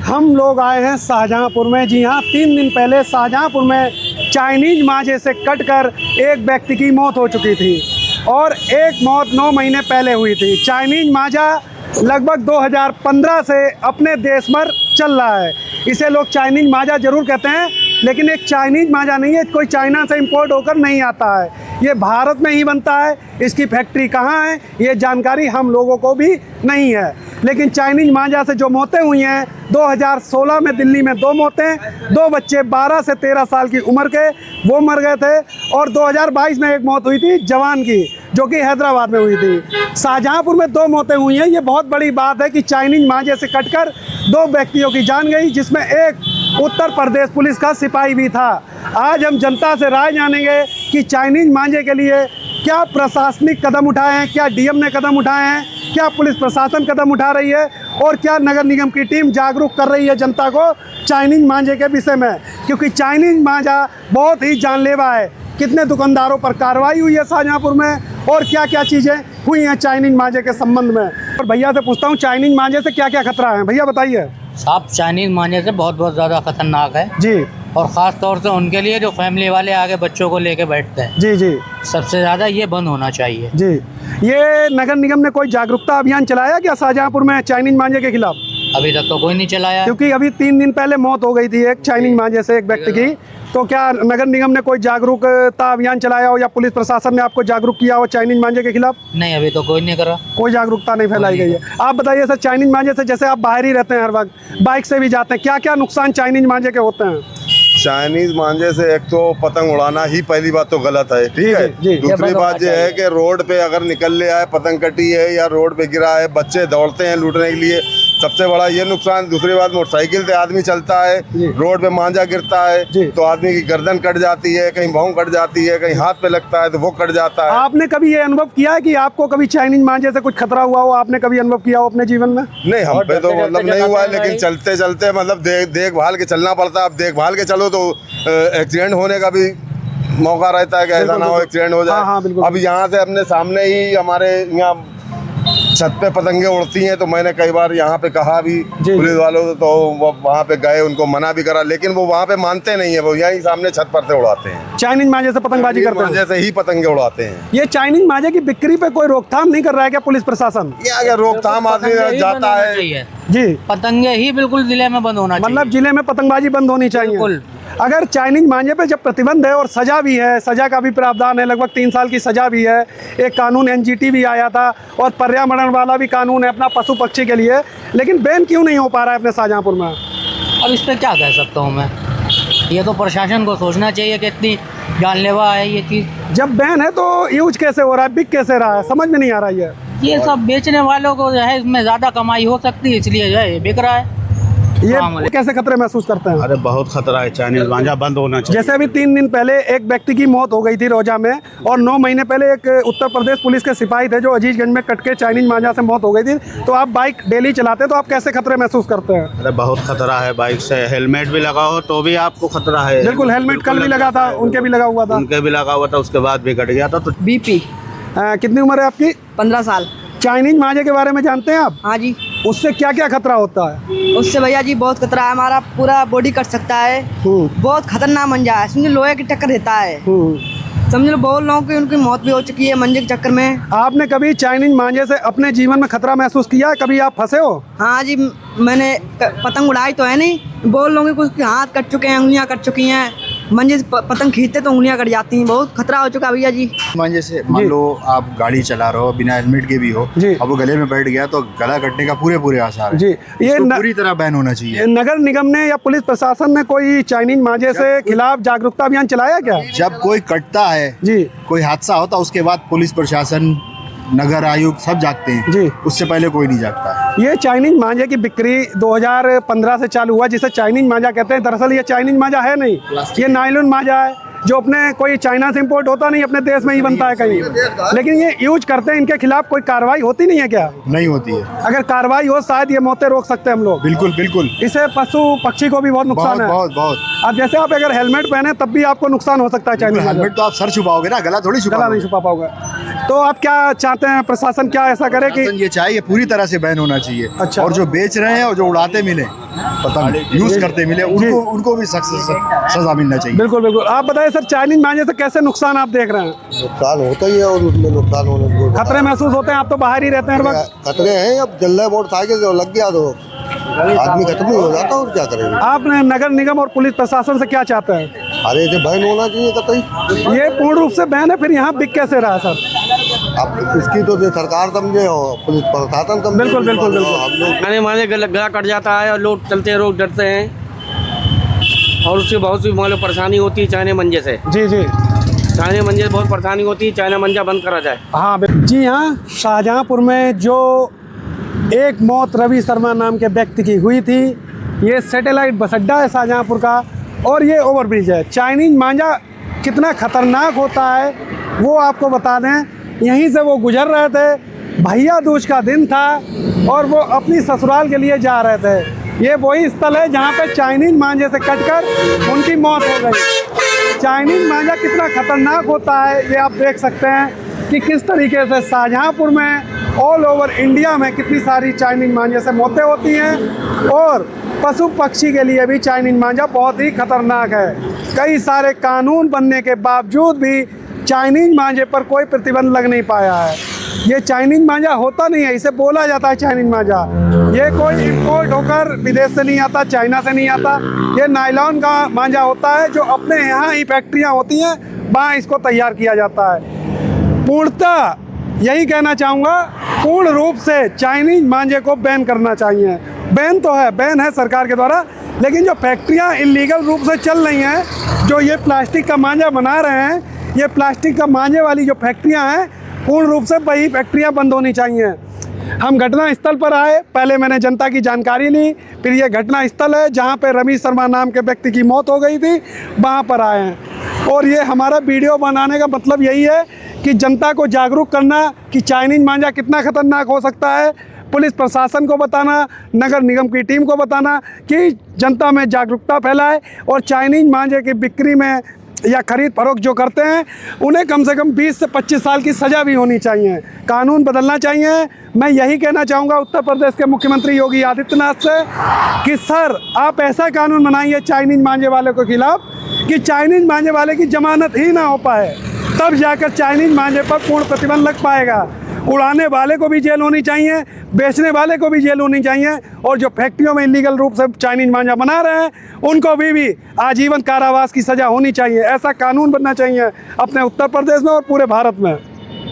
हम लोग आए हैं शाहजहांपुर में। जी हाँ, 3 दिन पहले शाहजहांपुर में चाइनीज मांझे से कटकर एक व्यक्ति की मौत हो चुकी थी और एक मौत 9 महीने पहले हुई थी। चाइनीज मांझा लगभग 2015 से अपने देश में चल रहा है। इसे लोग चाइनीज मांझा ज़रूर कहते हैं, लेकिन एक चाइनीज मांझा नहीं है, कोई चाइना से इंपोर्ट होकर नहीं आता है। ये भारत में ही बनता है। इसकी फैक्ट्री कहाँ है ये जानकारी हम लोगों को भी नहीं है। लेकिन चाइनीज मांझा से जो मौतें हुई हैं, 2016 में दिल्ली में 2 मौतें, 2 बच्चे 12 से 13 साल की उम्र के वो मर गए थे और 2022 में एक मौत हुई थी जवान की, जो कि हैदराबाद में हुई थी। शाहजहांपुर में 2 मौतें हुई हैं। ये बहुत बड़ी बात है कि चाइनीज मांझे से कटकर 2 व्यक्तियों की जान गई, जिसमें एक उत्तर प्रदेश पुलिस का सिपाही भी था। आज हम जनता से राय जानेंगे कि चाइनीज मांझे के लिए क्या प्रशासनिक कदम उठाए हैं, क्या डीएम ने कदम उठाए हैं, क्या पुलिस प्रशासन कदम उठा रही है और क्या नगर निगम की टीम जागरूक कर रही है जनता को चाइनीज मांझे के विषय में, क्योंकि चाइनीज मांझा बहुत ही जानलेवा है। कितने दुकानदारों पर कार्रवाई हुई है शाहजहांपुर में और क्या क्या चीज़ें हुई हैं चाइनीज मांझे के संबंध में। और भैया से पूछता हूँ, चाइनीज मांझे से क्या क्या खतरा है, भैया बताइए। साहब, चाइनीज मांझे से बहुत ज़्यादा खतरनाक है जी। और ख़ास तौर से उनके लिए जो फैमिली वाले आगे बच्चों को लेके बैठते हैं। जी जी। सबसे ज़्यादा ये बंद होना चाहिए। जी। ये नगर निगम ने कोई जागरूकता अभियान चलाया क्या शाहजहांपुर में चाइनीज मांझे के खिलाफ? अभी तक तो कोई नहीं चलाया, क्योंकि अभी 3 दिन पहले मौत हो गई थी एक चाइनीज मांझे से एक व्यक्ति की। तो क्या नगर निगम ने कोई जागरूकता अभियान चलाया हो या पुलिस प्रशासन ने आपको जागरूक किया हो चाइनीज मांझे के खिलाफ? नहीं, अभी तो कोई नहीं करा, कोई जागरूकता नहीं फैलाई गई है। आप बताइए सर, चाइनीज मांझे से जैसे आप बाहर ही रहते हैं, हर वक्त बाइक से भी जाते हैं, क्या क्या नुकसान चाइनीज मांझे के होते हैं? चाइनीज मांझे से एक तो पतंग उड़ाना ही पहली बात तो गलत है, ठीक है। दूसरी बात ये है कि रोड पे अगर निकल ले आए, पतंग कटी है या रोड पे गिरा है, बच्चे दौड़ते हैं लूटने के लिए, सबसे बड़ा ये नुकसान। दूसरी बात, मोटरसाइकिल से आदमी चलता है, रोड पे मांझा गिरता है तो आदमी की गर्दन कट जाती है, कहीं भौं कट जाती है, कहीं हाथ पे लगता है तो वो कट जाता है। आपने कभी ये अनुभव किया है कि आपको कभी चाइनीज मांझे से कुछ खतरा हुआ हो? आपने कभी अनुभव किया हो अपने जीवन में? नहीं, हम पे तो मतलब नहीं हुआ है, लेकिन चलते चलते मतलब देखभाल के चलना पड़ता है। अब देखभाल के चलो तो एक्सीडेंट होने का भी मौका रहता है कि ऐसा ना हो एक्सीडेंट हो जाए। अब यहाँ से अपने सामने ही हमारे यहाँ छत पे पतंगे उड़ती हैं, तो मैंने कई बार यहाँ पे कहा भी पुलिस वालों को, तो वो वहाँ पे गए, उनको मना भी करा, लेकिन वो वहाँ पे मानते नहीं है। वो यहीं सामने छत पर से उड़ाते हैं, चाइनीज मांझे से पतंगबाजी करते हैं, जैसे ही पतंगे उड़ाते हैं। ये चाइनीज मांझे की बिक्री पे कोई रोकथाम नहीं कर रहा है क्या पुलिस प्रशासन? क्या अगर रोकथाम आदमी जाता है जी, पतंगे ही बिल्कुल जिले में बंद होना चाहिए। मतलब जिले में पतंगबाजी बंद होनी चाहिए। अगर चाइनीज मांझे पे जब प्रतिबंध है और सजा भी है, सजा का भी प्रावधान है, लगभग 3 साल की सजा भी है, एक कानून एनजीटी भी आया था और पर्यावरण वाला भी कानून है अपना पशु पक्षी के लिए, लेकिन बैन क्यों नहीं हो पा रहा है अपने शाहजहांपुर में? अब इस पर क्या कह सकता हूँ मैं, ये तो प्रशासन को सोचना चाहिए कि इतनी जानलेवा है ये चीज़। जब बैन है तो यूज कैसे हो रहा है, बिक कैसे रहा है, समझ में नहीं आ रहा है। ये सब बेचने वालों को जो है इसमें ज़्यादा कमाई हो सकती है, इसलिए जो है ये बिक रहा है। ये कैसे खतरे महसूस करते हैं? अरे बहुत खतरा है, चाइनीज मांझा बंद होना चाहिए। जैसे अभी 3 दिन पहले एक व्यक्ति की मौत हो गई थी रोजा में, और 9 महीने पहले एक उत्तर प्रदेश पुलिस के सिपाही थे जो अजीजगंज में कट के चाइनीज मांझा से मौत हो गई थी। तो आप बाइक डेली चलाते हैं, तो आप कैसे खतरे महसूस करते हैं? अरे बहुत खतरा है, बाइक से हेलमेट भी लगा हो तो भी आपको खतरा है। बिल्कुल, हेलमेट कल भी लगा था, उनके भी लगा हुआ था, उनके भी लगा हुआ था, उसके बाद भी कट गया था। तो बीपी। कितनी उम्र है आपकी? 15 साल। चाइनीज मांझे के बारे में जानते हैं आप? हाँ जी। उससे क्या क्या खतरा होता है? उससे भैया जी बहुत खतरा है, हमारा पूरा बॉडी कट सकता है, बहुत खतरनाक मंजा है, समझो लोहे की टक्कर देता है, समझ लो बहुत लोगों की उनकी मौत भी हो चुकी है मंजे के चक्कर में। आपने कभी चाइनीज मांझे से अपने जीवन में खतरा महसूस किया है? कभी आप फंसे हो? हाँ जी, मैंने पतंग उड़ाई तो है नहीं, बहुत लोगों के कुछ हाथ कट चुके हैं, उंगलियां कट चुकी हैं, मंजे से पतंग खींचते तो उंगलियां कट जाती हैं, बहुत खतरा हो चुका भैया जी। मंजे से मान लो आप गाड़ी चला रहे हो बिना हेलमेट के भी हो, अब वो गले में बैठ गया तो गला कटने का पूरे आसार है। जी, ये पूरी तरह बैन होना चाहिए। नगर निगम ने या पुलिस प्रशासन ने कोई चाइनीज मांझे से खिलाफ जागरूकता अभियान चलाया क्या? जब कोई कटता है जी, कोई हादसा होता, उसके बाद पुलिस प्रशासन, नगर आयुक्त सब जागते हैं जी, उससे पहले कोई नहीं जागता। ये चाइनीज मांझे की बिक्री 2015 से चालू हुआ, जिसे चाइनीज मांझा कहते हैं। दरअसल ये चाइनीज मांझा है नहीं, ये नायलॉन मांझा है, जो अपने कोई चाइना से इंपोर्ट होता नहीं, अपने देश में ही बनता है कहीं, लेकिन ये यूज करते हैं। इनके खिलाफ कोई कार्रवाई होती नहीं है क्या? नहीं होती है। अगर कार्रवाई हो शायद ये मौतें रोक सकते हैं हम लोग। बिल्कुल बिल्कुल। इससे पशु पक्षी को भी बहुत नुकसान है। बहुत। अब जैसे आप अगर हेलमेट पहने तब भी आपको नुकसान हो सकता है चाइनीज। हेलमेट तो आप सर छुपाओगे ना, गला थोड़ी गला नहीं छुपा पाओगे। तो आप क्या चाहते हैं, प्रशासन क्या ऐसा करे कि ये चाहिए पूरी तरह से बैन होना चाहिए? अच्छा। और जो बेच रहे हैं और जो उड़ाते मिले पतंग यूज करते मिले, उनको भी सख्त सजा मिलना चाहिए। बिल्कुल बिल्कुल। आप बताइए सर, चाइनीज मांझे से कैसे नुकसान आप देख रहे हैं? नुकसान होता ही है और उसमें नुकसान होने को खतरे महसूस होते हैं? आप तो बाहर ही रहते हैं हर वक्त। खतरे हैं, अब चल रहा है मोटरसाइकिल जो लग गया तो आदमी खत्म ही हो जाता है, और क्या करेंगे। आपने नगर निगम और पुलिस प्रशासन से क्या चाहते हैं? अरे इसे बैन होना चाहिए कतई। ये पूर्ण रूप से बैन है, फिर यहाँ बिक कैसे रहा सर? अब इसकी तो सरकार समझे और पुलिस प्रशासन समझे। बिल्कुल बिल्कुल बिल्कुल। हम लोग खाने माने गला कट जाता है और लोग चलते हैं, लोग डरते हैं और उससे बहुत सी मान लो परेशानी होती है चाइना मंजे से। जी जी। चाइना मंजे से बहुत परेशानी होती है, चाइना मंजा बंद करा जाए। हाँ जी हाँ। शाहजहाँपुर में जो एक मौत रवि शर्मा नाम के व्यक्ति की हुई थी, ये सैटेलाइट बस अड्डा है शाहजहाँपुर का, और ये ओवरब्रिज है। चाइनीज मांझा कितना खतरनाक होता है वो आपको बता दें। यहीं से वो गुजर रहे थे, भैया दूज का दिन था और वो अपनी ससुराल के लिए जा रहे थे। ये वही स्थल है जहाँ पे चाइनीज मांझे से कटकर उनकी मौत हो गई। चाइनीज मांझा कितना खतरनाक होता है ये आप देख सकते हैं कि किस तरीके से शाहजहाँपुर में, ऑल ओवर इंडिया में कितनी सारी चाइनीज मांझे से मौतें होती हैं। और पशु पक्षी के लिए भी चाइनीज मांझा बहुत ही खतरनाक है। कई सारे कानून बनने के बावजूद भी चाइनीज मांझे पर कोई प्रतिबंध लग नहीं पाया है। ये चाइनीज मांझा होता नहीं है, इसे बोला जाता है चाइनीज मांझा। ये कोई इंपोर्ट होकर विदेश से नहीं आता, चाइना से नहीं आता। ये नायलॉन का मांझा होता है जो अपने यहाँ ही फैक्ट्रियाँ होती हैं, वहाँ इसको तैयार किया जाता है। पूर्णतः यही कहना चाहूँगा, पूर्ण रूप से चाइनीज मांझे को बैन करना चाहिए। बैन तो है, बैन है सरकार के द्वारा, लेकिन जो फैक्ट्रियाँ इलीगल रूप से चल रही हैं, जो ये प्लास्टिक का मांझा बना रहे हैं, ये प्लास्टिक का मांझे वाली जो फैक्ट्रियाँ हैं, पूर्ण रूप से वही फैक्ट्रियाँ बंद होनी चाहिए। हम घटना स्थल पर आए, पहले मैंने जनता की जानकारी ली, फिर ये घटना स्थल है जहाँ पे रवि शर्मा नाम के व्यक्ति की मौत हो गई थी, वहाँ पर आए हैं। और ये हमारा वीडियो बनाने का मतलब यही है कि जनता को जागरूक करना कि चाइनीज मांझा कितना खतरनाक हो सकता है। पुलिस प्रशासन को बताना, नगर निगम की टीम को बताना कि जनता में जागरूकता फैलाए और चाइनीज मांझे की बिक्री में या खरीद फरोख्त जो करते हैं उन्हें कम से कम 20 से 25 साल की सज़ा भी होनी चाहिए। कानून बदलना चाहिए। मैं यही कहना चाहूँगा उत्तर प्रदेश के मुख्यमंत्री योगी आदित्यनाथ से कि सर, आप ऐसा कानून बनाइए चाइनीज मांझे वाले के खिलाफ कि चाइनीज मांझे वाले की जमानत ही ना हो पाए, तब जाकर चाइनीज मांझे पर पूर्ण प्रतिबंध लग पाएगा। उड़ाने वाले को भी जेल होनी चाहिए, बेचने वाले को भी जेल होनी चाहिए, और जो फैक्ट्रियों में इलीगल रूप से चाइनीज मांझा बना रहे हैं उनको भी आजीवन कारावास की सज़ा होनी चाहिए। ऐसा कानून बनना चाहिए अपने उत्तर प्रदेश में और पूरे भारत में।